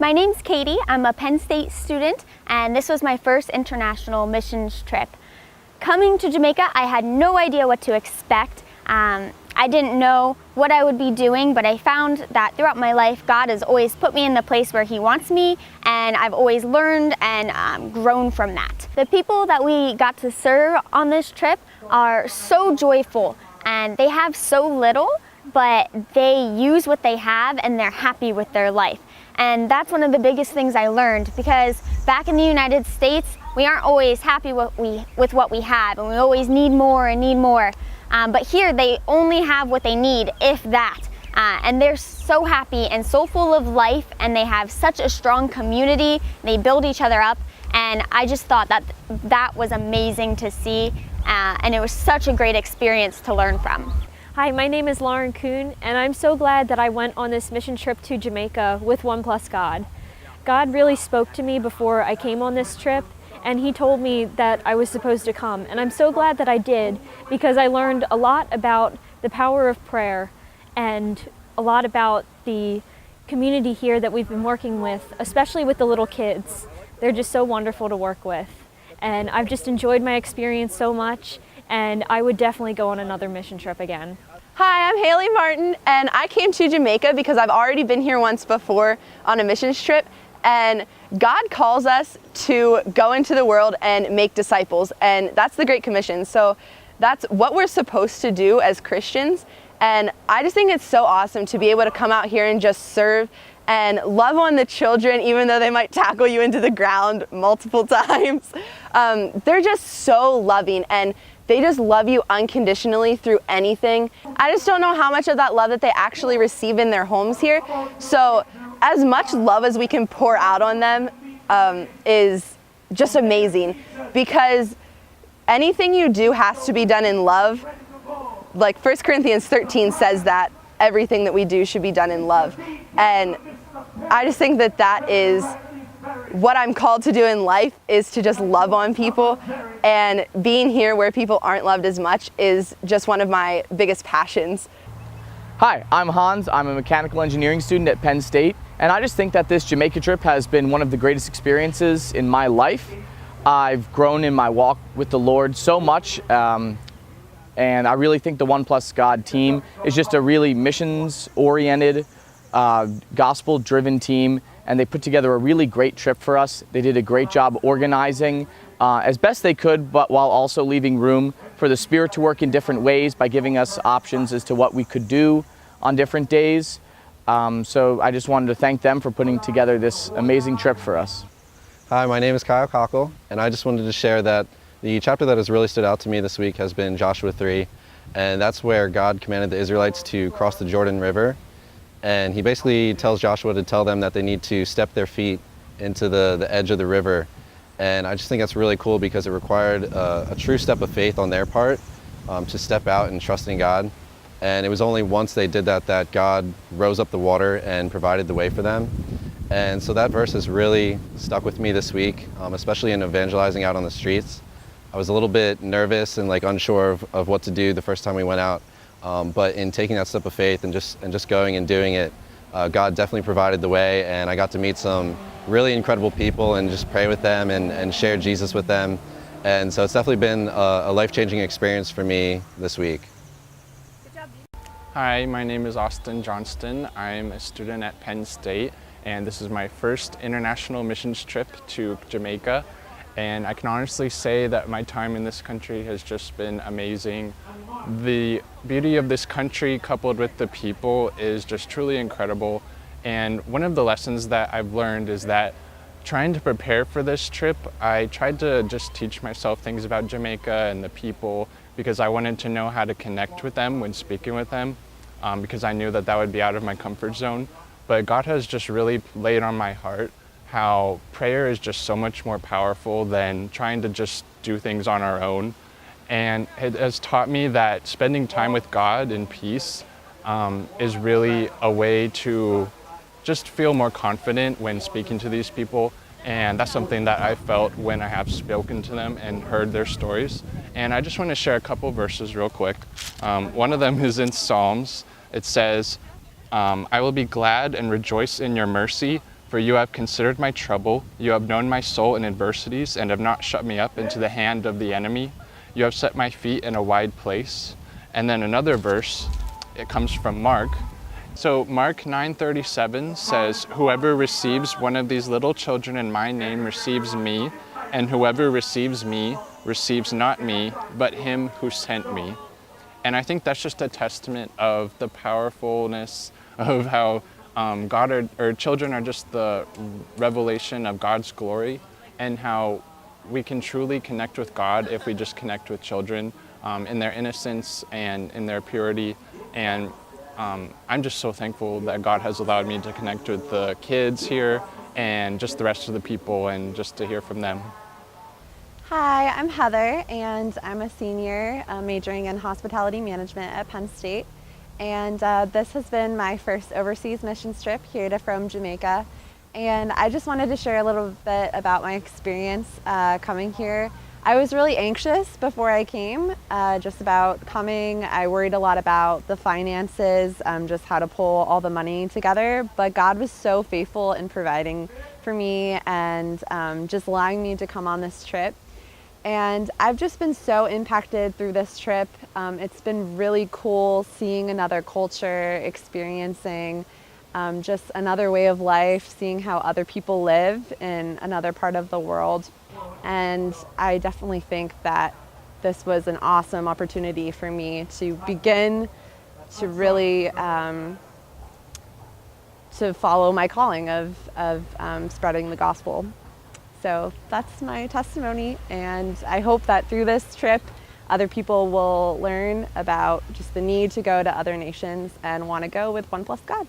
My name's Katie. I'm a Penn State student, and this was my first international missions trip. Coming to Jamaica, I had no idea what to expect. I didn't know what I would be doing, but I found that throughout my life, God has always put me in the place where He wants me, and I've always learned and grown from that. The people that we got to serve on this trip are so joyful, and they have so little, but they use what they have and they're happy with their life. And that's one of the biggest things I learned, because back in the United States, we aren't always happy with what we have, and we always need more and need more. But here, they only have what they need, if that. And they're so happy and so full of life, and they have such a strong community. They build each other up, and I just thought that was amazing to see, and it was such a great experience to learn from. Hi, my name is Lauren Kuhn, and I'm so glad that I went on this mission trip to Jamaica with One Plus God. God really spoke to me before I came on this trip, and He told me that I was supposed to come. And I'm so glad that I did, because I learned a lot about the power of prayer and a lot about the community here that we've been working with, especially with the little kids. They're just so wonderful to work with. And I've just enjoyed my experience so much, and I would definitely go on another mission trip again. Hi, I'm Haley Martin, and I came to Jamaica because I've already been here once before on a missions trip, and God calls us to go into the world and make disciples, and that's the Great Commission. So that's what we're supposed to do as Christians, and I just think it's so awesome to be able to come out here and just serve and love on the children, even though they might tackle you into the ground multiple times. They're just so loving, and they just love you unconditionally through anything. I just don't know how much of that love that they actually receive in their homes here. So as much love as we can pour out on them is just amazing, because anything you do has to be done in love. Like 1 Corinthians 13 says that everything that we do should be done in love. And I just think that that is what I'm called to do in life, is to just love on people, and being here where people aren't loved as much is just one of my biggest passions. Hi, I'm Hans. I'm a mechanical engineering student at Penn State, and I just think that this Jamaica trip has been one of the greatest experiences in my life. I've grown in my walk with the Lord so much, and I really think the One Plus God team is just a really missions-oriented, gospel-driven team, and they put together a really great trip for us. They did a great job organizing as best they could, but while also leaving room for the Spirit to work in different ways by giving us options as to what we could do on different days. So I just wanted to thank them for putting together this amazing trip for us. Hi, my name is Kyle Cockle, and I just wanted to share that the chapter that has really stood out to me this week has been Joshua 3, and that's where God commanded the Israelites to cross the Jordan River. And He basically tells Joshua to tell them that they need to step their feet into the edge of the river. And I just think that's really cool, because it required a true step of faith on their part to step out and trust in God. And it was only once they did that that God rose up the water and provided the way for them. And so that verse has really stuck with me this week, especially in evangelizing out on the streets. I was a little bit nervous and unsure of what to do the first time we went out. But in taking that step of faith and just going and doing it, God definitely provided the way, and I got to meet some really incredible people and just pray with them and share Jesus with them. And so it's definitely been a life-changing experience for me this week. Hi, my name is Austin Johnston. I'm a student at Penn State, and this is my first international missions trip to Jamaica. And I can honestly say that my time in this country has just been amazing. The beauty of this country coupled with the people is just truly incredible. And one of the lessons that I've learned is that trying to prepare for this trip, I tried to just teach myself things about Jamaica and the people, because I wanted to know how to connect with them when speaking with them, because I knew that that would be out of my comfort zone. But God has just really laid on my heart how prayer is just so much more powerful than trying to just do things on our own. And it has taught me that spending time with God in peace is really a way to just feel more confident when speaking to these people. And that's something that I felt when I have spoken to them and heard their stories. And I just want to share a couple verses real quick. One of them is in Psalms. It says, I will be glad and rejoice in your mercy. For you have considered my trouble, you have known my soul in adversities, and have not shut me up into the hand of the enemy. You have set my feet in a wide place. And then another verse, it comes from Mark. So Mark 9:37 says, whoever receives one of these little children in my name receives me, and whoever receives me receives not me, but him who sent me. And I think that's just a testament of the powerfulness of how children are just the revelation of God's glory, and how we can truly connect with God if we just connect with children in their innocence and in their purity. And I'm just so thankful that God has allowed me to connect with the kids here and just the rest of the people, and just to hear from them. Hi, I'm Heather, and I'm a senior majoring in hospitality management at Penn State. And this has been my first overseas missions trip here from Jamaica. And I just wanted to share a little bit about my experience coming here. I was really anxious before I came, just about coming. I worried a lot about the finances, just how to pull all the money together. But God was so faithful in providing for me and just allowing me to come on this trip. And I've just been so impacted through this trip. It's been really cool seeing another culture, experiencing just another way of life, seeing how other people live in another part of the world. And I definitely think that this was an awesome opportunity for me to begin to really to follow my calling of spreading the gospel. So that's my testimony, and I hope that through this trip, other people will learn about just the need to go to other nations and want to go with One Plus God.